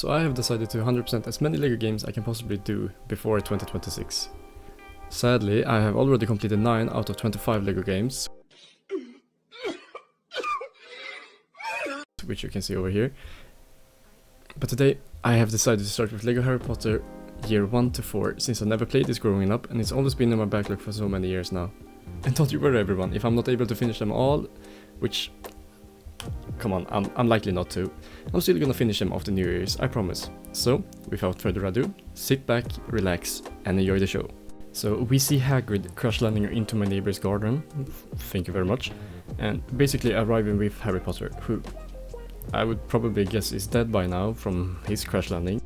So I have decided to 100% as many LEGO games I can possibly do before 2026. Sadly, I have already completed 9 out of 25 LEGO games, which you can see over here. But today I have decided to start with LEGO Harry Potter year 1 to 4, since I never played this growing up and it's always been in my backlog for so many years now. And don't you worry everyone, if I'm not able to finish them all, which, come on, I'm likely not to, I'm still gonna finish them after New Year's, I promise. So, without further ado, sit back, relax and enjoy the show. So we see Hagrid crash landing into my neighbor's garden, thank you very much, and basically arriving with Harry Potter, who I would probably guess is dead by now from his crash landing.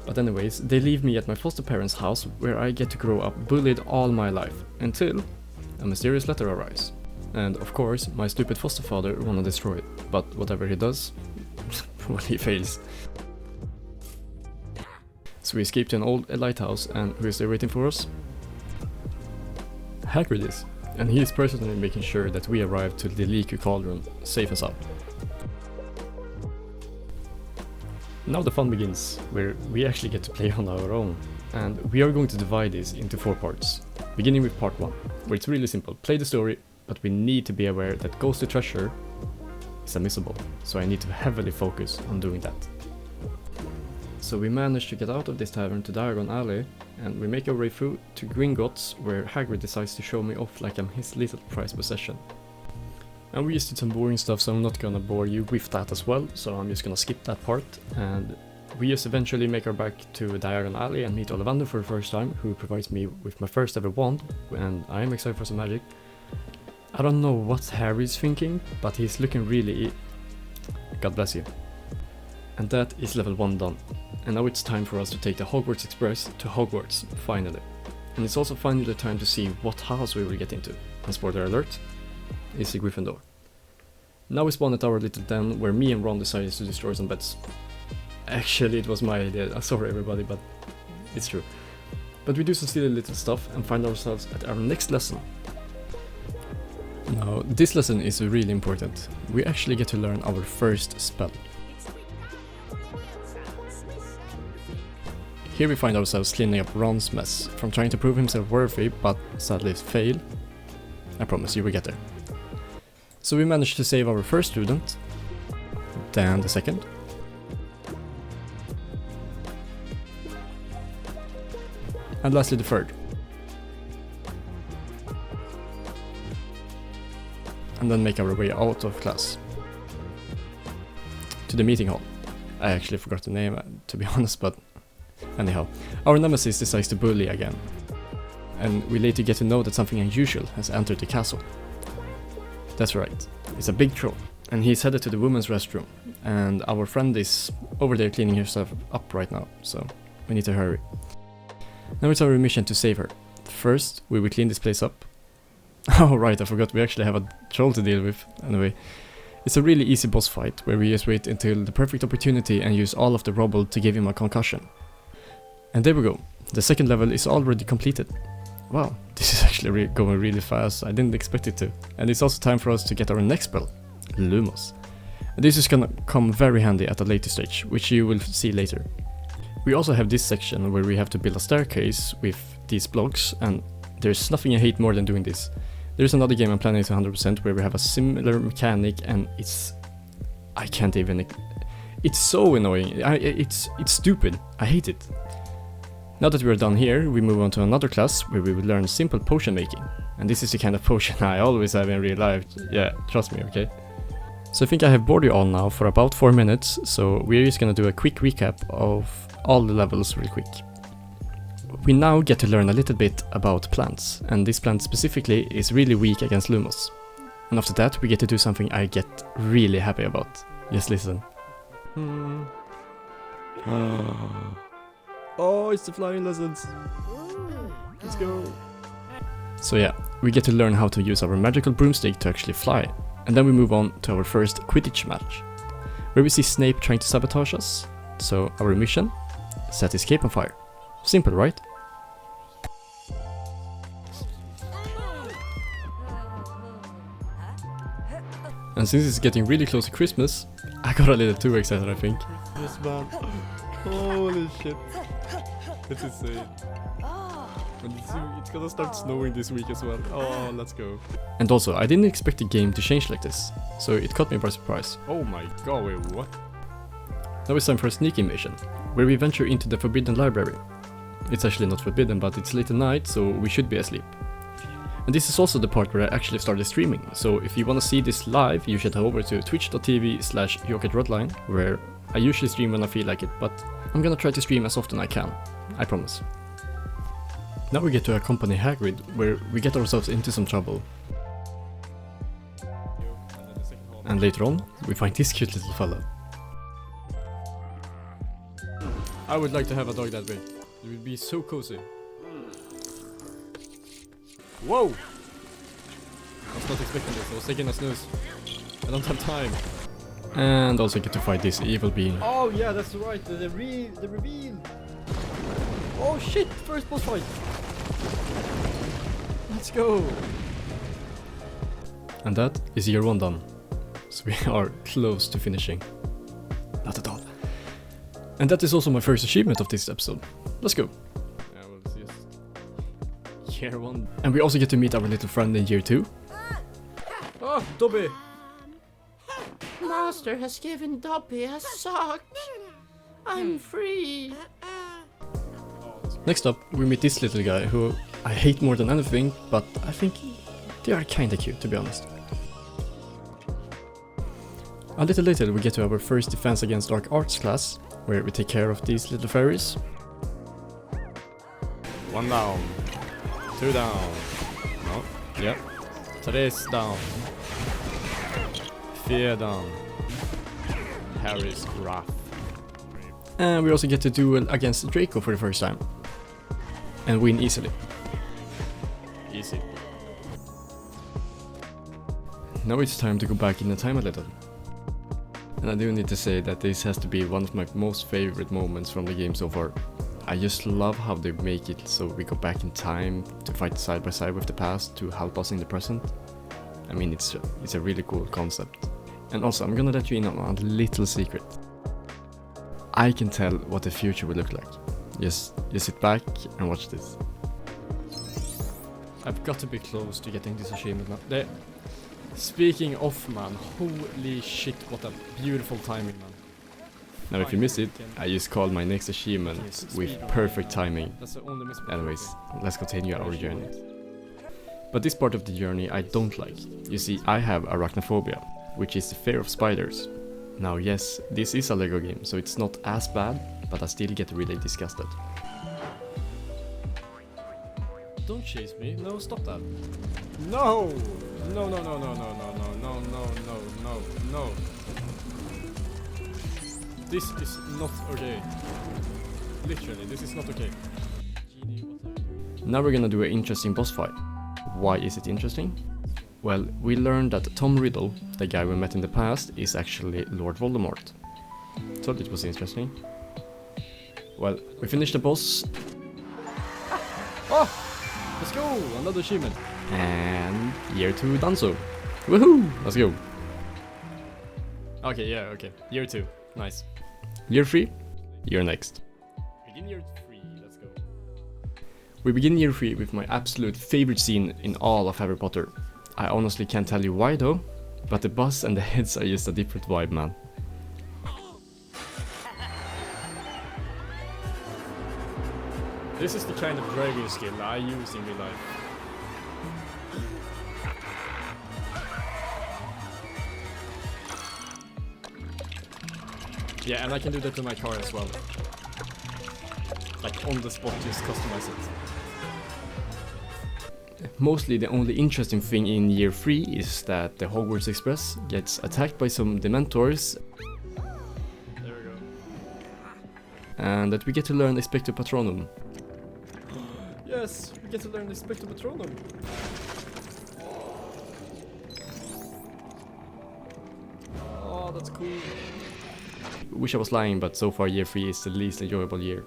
But anyways, they leave me at my foster parents' house where I get to grow up bullied all my life, until a mysterious letter arrives. And of course, my stupid foster father wanna destroy it, but whatever he does, well, he fails. So we escape to an old lighthouse, and who is there waiting for us? Hagrid is, and he is personally making sure that we arrive to the Leaky Cauldron safe and sound. Now the fun begins, where we actually get to play on our own, and we are going to divide this into 4 parts, beginning with part 1, where it's really simple, play the story, but we need to be aware that Ghost to Treasure is unmissable, so I need to heavily focus on doing that. So we manage to get out of this tavern to Diagon Alley, and we make our way through to Gringotts, where Hagrid decides to show me off like I'm his little prized possession. And we just did some boring stuff, so I'm not gonna bore you with that as well, so I'm just gonna skip that part, and we just eventually make our back to Diagon Alley and meet Ollivander for the first time, who provides me with my first ever wand, and I am excited for some magic. I don't know what Harry's thinking, but he's looking really... God bless you. And that is level 1 done. And now it's time for us to take the Hogwarts Express to Hogwarts, finally. And it's also finally time to see what house we will get into. And spoiler alert, it's the Gryffindor. Now we spawn at our little den where me and Ron decided to destroy some beds. Actually, it was my idea, sorry everybody, but it's true. But we do some silly little stuff and find ourselves at our next lesson. Now, this lesson is really important. We actually get to learn our first spell. Here we find ourselves cleaning up Ron's mess, from trying to prove himself worthy, but sadly fail. I promise you we get there. So we managed to save our first student, then the second, and lastly the third. And then make our way out of class to the meeting hall. I actually forgot the name, to be honest, but anyhow, our nemesis decides to bully again, and we later get to know that something unusual has entered the castle. That's right, it's a big troll, and he's headed to the women's restroom, and our friend is over there cleaning herself up right now, so we need to hurry. Now it's our mission to save her. First, we will clean this place up. Oh right, I forgot we actually have a troll to deal with. Anyway, it's a really easy boss fight, where we just wait until the perfect opportunity and use all of the rubble to give him a concussion. And there we go, the second level is already completed. Wow, this is actually going really fast, I didn't expect it to. And it's also time for us to get our next spell, Lumos. And this is gonna come very handy at a later stage, which you will see later. We also have this section where we have to build a staircase with these blocks, and there's nothing I hate more than doing this. There's another game I'm planning to 100% where we have a similar mechanic, and I can't even... It's so annoying, it's stupid, I hate it. Now that we're done here, we move on to another class where we will learn simple potion making. And this is the kind of potion I always have in real life, yeah, trust me, okay? So I think I have bored you all now for about 4 minutes, so we're just gonna do a quick recap of all the levels real quick. We now get to learn a little bit about plants, and this plant specifically is really weak against Lumos. And after that we get to do something I get really happy about. Just listen. Oh, it's the flying lessons. Let's go. So yeah, we get to learn how to use our magical broomstick to actually fly. And then we move on to our first Quidditch match, where we see Snape trying to sabotage us. So our mission? Set his cape on fire. Simple, right? And since it's getting really close to Christmas, I got a little too excited, I think. Yes, man. Holy shit. It's insane. And it's gonna start snowing this week as well. Oh, let's go. And also, I didn't expect the game to change like this, so it caught me by surprise. Oh my god, wait, what? Now it's time for a sneak invasion, where we venture into the Forbidden Library. It's actually not forbidden, but it's late at night, so we should be asleep. And this is also the part where I actually started streaming, so if you wanna see this live, you should head over to twitch.tv/YokeitRodline, where I usually stream when I feel like it, but I'm gonna try to stream as often I can, I promise. Now we get to accompany Hagrid, where we get ourselves into some trouble. And later on, we find this cute little fella. I would like to have a dog that way. It would be so cozy. Whoa! I was not expecting this, I was taking a snooze. I don't have time. And also get to fight this evil being. Oh yeah, that's right, the reveal! Oh shit, first boss fight! Let's go! And that is year 1 done. So we are close to finishing. Not at all. And that is also my first achievement of this episode. Let's go! Yeah, well, it's just year 1. And we also get to meet our little friend in year 2. Oh, Dobby! Master has given Dobby a sock. I'm free. Next up, we meet this little guy who I hate more than anything, but I think they are kinda cute, to be honest. A little later we get to our first Defense Against Dark Arts class, where we take care of these little fairies. 1 down, 2 down, no, yep, 3 down, 4 down, Harry's wrath. And we also get to duel against Draco for the first time. And win easily. Easy. Now it's time to go back in the time a little. And I do need to say that this has to be one of my most favorite moments from the game so far. I just love how they make it so we go back in time to fight side by side with the past to help us in the present. I mean, it's a really cool concept. And also, I'm gonna let you in on a little secret. I can tell what the future will look like. Just sit back and watch this. I've got to be close to getting this achievement now. Speaking of, man, holy shit, what a beautiful timing, man. Now if you missed it, I just called my next achievement with perfect timing. Anyways, let's continue our journey. But this part of the journey I don't like. You see, I have arachnophobia, which is the fear of spiders. Now yes, this is a Lego game, so it's not as bad, but I still get really disgusted. Don't chase me, no, stop that. No! No, no, no, no, no, no, no, no, no, no, no, no. This is not okay. Literally, this is not okay. Now we're gonna do an interesting boss fight. Why is it interesting? Well, we learned that Tom Riddle, the guy we met in the past, is actually Lord Voldemort. Thought it was interesting. Well, we finished the boss. Oh! Let's go! Another achievement. And year 2 done so. Woohoo! Let's go. Okay, yeah, okay. Year 2. Nice. Year 3. You're next. Begin year 3. Let's go. We begin year 3 with my absolute favorite scene in all of Harry Potter. I honestly can't tell you why though, but the boss and the heads are just a different vibe, man. This is the kind of dragon skill I use in real life. Yeah, and I can do that to my car as well. Like on the spot, just customize it. Mostly the only interesting thing in year 3 is that the Hogwarts Express gets attacked by some Dementors. There we go. And that we get to learn Expecto Patronum. Yes, we get to learn Expecto Patronum. Oh, that's cool. Wish I was lying, but so far year 3 is the least enjoyable year.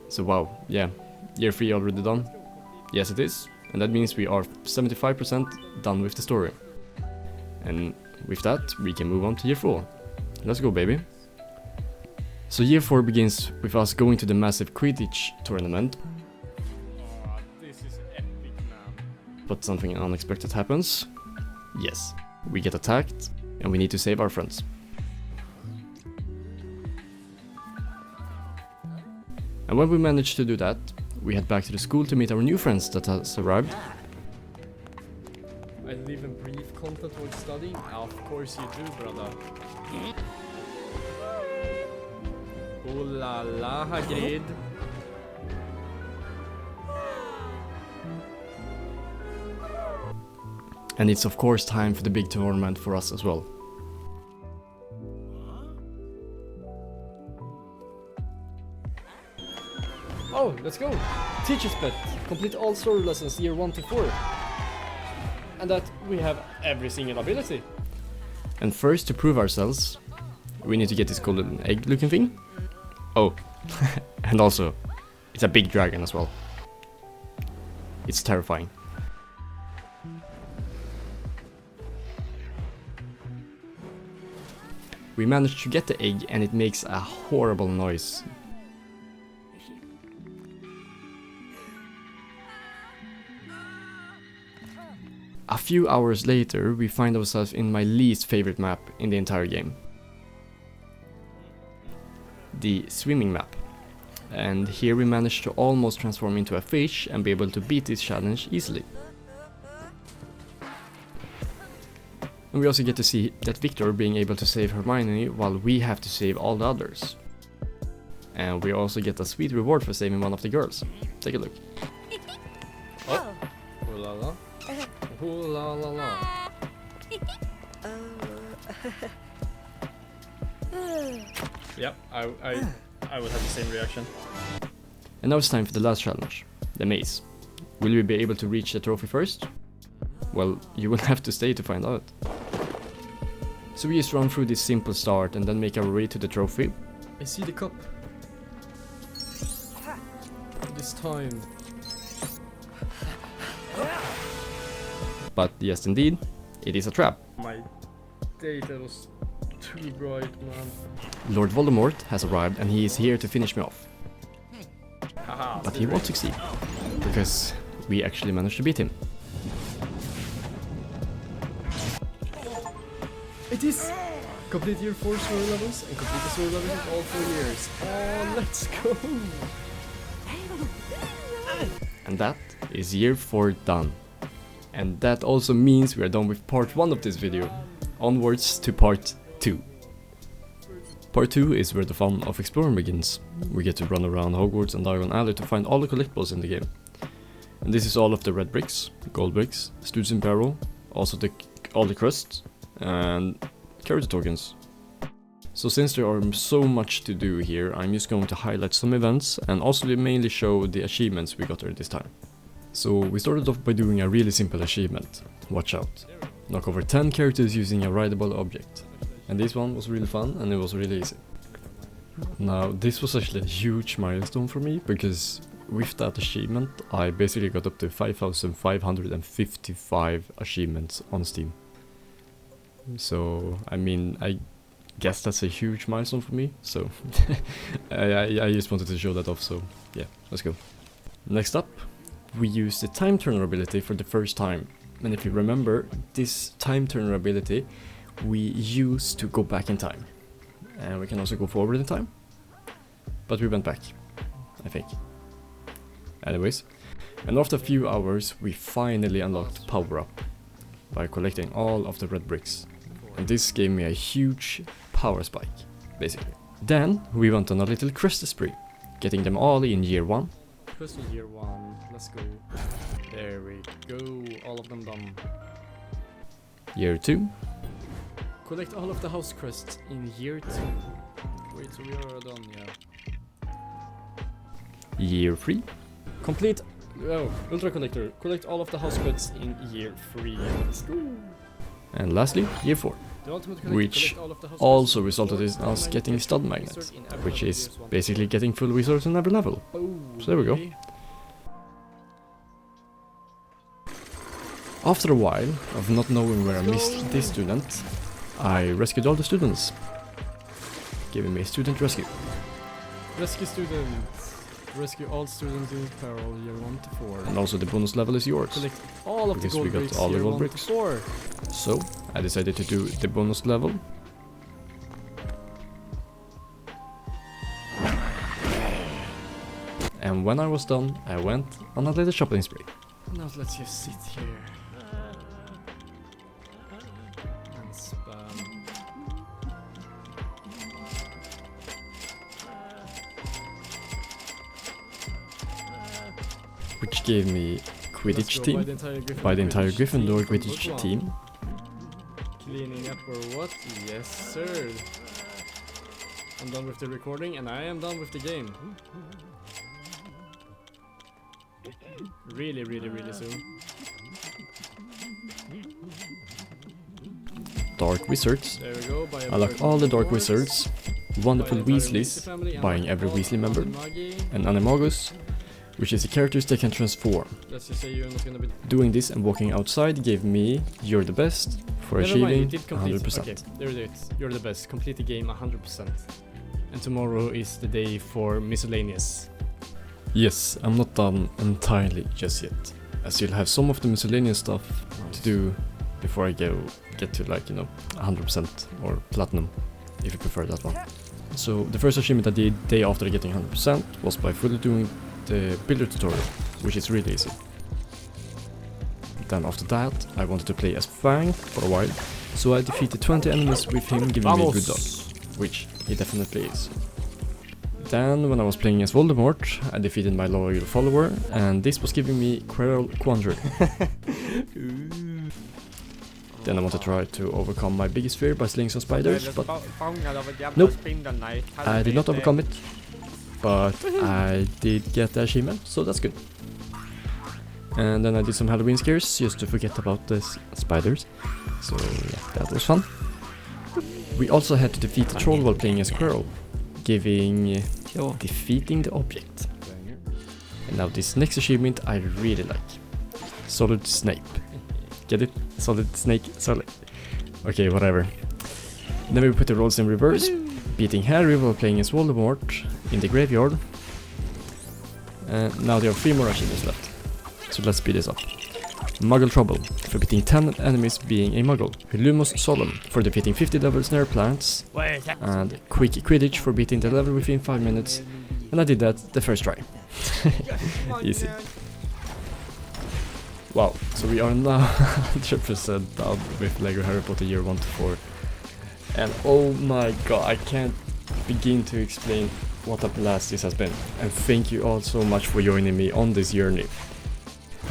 So wow, yeah, year 3 already done? Yes it is, and that means we are 75% done with the story. And with that, we can move on to year 4. Let's go, baby. So year 4 begins with us going to the massive Quidditch tournament. Oh, this is epic, man. But something unexpected happens. Yes, we get attacked and we need to save our friends. And when we manage to do that, we head back to the school to meet our new friends that has arrived. I live and breathe content while studying? Of course you do, brother. Oh la la, Hagrid. And it's of course time for the big tournament for us as well. Oh, let's go! Teacher's Pet. Complete all story lessons year 1 to 4. And that we have every single ability. And first, to prove ourselves, we need to get this golden egg looking thing. Oh, and also, it's a big dragon as well. It's terrifying. We managed to get the egg and it makes a horrible noise. A few hours later, we find ourselves in my least favorite map in the entire game. The swimming map. And here we managed to almost transform into a fish and be able to beat this challenge easily. And we also get to see that Victor being able to save Hermione while we have to save all the others. And we also get a sweet reward for saving one of the girls. Take a look. Oh, ooh la la. Ooh la la la. Yep, I would have the same reaction. And now it's time for the last challenge, the maze. Will we be able to reach the trophy first? Well, you will have to stay to find out. So we just run through this simple start and then make our way to the trophy. I see the cup. This time. But yes indeed, it is a trap. My data was too bright, man. Lord Voldemort has arrived and he is here to finish me off. Haha, But he won't succeed, because we actually managed to beat him. It is! Complete year 4 story levels and complete the story levels in all 4 years. Oh, let's go! And that is year 4 done. And that also means we are done with part 1 of this video. Onwards to part 2. Part 2 is where the fun of exploring begins. We get to run around Hogwarts and Diagon Alley to find all the collectibles in the game. And this is all of the red bricks, gold bricks, student barrel, also all the crusts, and character tokens. So since there are so much to do here, I'm just going to highlight some events and also mainly show the achievements we got there this time. So we started off by doing a really simple achievement, watch out. Knock over 10 characters using a rideable object. And this one was really fun and it was really easy. Now this was actually a huge milestone for me because with that achievement I basically got up to 5,555 achievements on Steam. So I mean, I guess that's a huge milestone for me, so I just wanted to show that off, so yeah, let's go. Next up, we use the time turner ability for the first time. And if you remember, this time turner ability we use to go back in time. And we can also go forward in time. But we went back, I think. Anyways, and after a few hours we finally unlocked Power Up by collecting all of the red bricks. And this gave me a huge power spike, basically. Then we went on a little crystal spree, getting them all in year 1. Crystal year 1, let's go. There we go, all of them done. Year 2. Collect all of the house crests in year 2. Wait, so we are done, yeah. Year 3. Complete, Ultra Collector. Collect all of the house crests in year 3. Let's go. And lastly, year 4. The ultimate collector, Which collect all of the house also crests. resulted in us getting stud magnets, which is basically getting full resources in every level. Oh, So there we go. baby. After a while of not knowing where I missed this student, I rescued all the students, giving me student rescue. Rescue students. Rescue all students in peril, year 1 to 4. And also the bonus level is yours. Collect all of the Because gold we got bricks, all the year gold 1 bricks. to 4. So, I decided to do the bonus level. And when I was done, I went on a little shopping spree. Now let's just sit here. And spam. Which gave me Quidditch Let's go team by the entire Gryffindor Quidditch Book team. one. Cleaning up or what? Yes, sir. I'm done with the recording and I am done with the game. Really, really, really soon. Dark Wizards. There we go. Buy a I like bird all the Dark horse. Wizards, Buy wonderful the entire Weasleys, family and buying every all Weasley member, Animagi. and Animagus, which is the characters that can transform. Let's just say you're not gonna be. Doing this and walking outside gave me You're the Best for Never mind, you achieving did complete. 100%. Okay, there it is. You're the best. Complete the game 100%. And tomorrow is the day for miscellaneous. Yes, I'm not done entirely just yet. I still have some of the miscellaneous stuff to do before I get to, like, 100% or platinum, if you prefer that one. So the first achievement I did day after getting 100% was by fully doing the builder tutorial, which is really easy. Then after that, I wanted to play as Fang for a while, so I defeated 20 enemies with him giving me good luck, which he definitely is. Then, when I was playing as Voldemort, I defeated my loyal follower, and this was giving me Quirrell Quandary. Then I want to try to overcome my biggest fear by slaying some spiders, but nope, I did not overcome it. But I did get the achievement, so that's good. And then I did some Halloween scares, just to forget about the spiders. So yeah, that was fun. We also had to defeat the troll while playing as Quirrell, giving defeating the object. And now this next achievement I really like. Solid Snape. Get it? Solid Snake? Solid. Okay, whatever. Then we put the roles in reverse, beating Harry while playing as Voldemort in the graveyard. And now there are 3 more achievements left. So let's speed this up. Muggle Trouble for beating 10 enemies being a Muggle. Lumos Solemn for defeating 50 level snare plants. And Quick Quidditch for beating the level within 5 minutes. And I did that the first try. Easy. Wow, so we are now 100% done with LEGO Harry Potter year 1 to 4. And oh my god, I can't begin to explain what a blast this has been. And thank you all so much for joining me on this journey.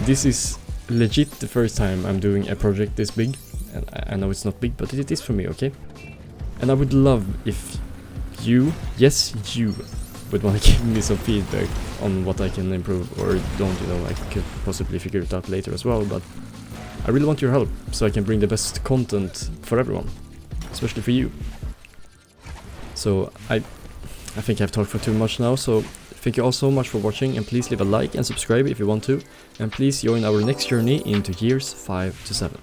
This is legit the first time I'm doing a project this big. And I know it's not big, but it is for me, okay? And I would love if you, yes you, would want to give me some feedback on what I can improve or don't, I could possibly figure it out later as well, but I really want your help so I can bring the best content for everyone, especially for you. So I think I've talked for too much now, so thank you all so much for watching, and please leave a like and subscribe if you want to, and please join our next journey into years 5 to 7.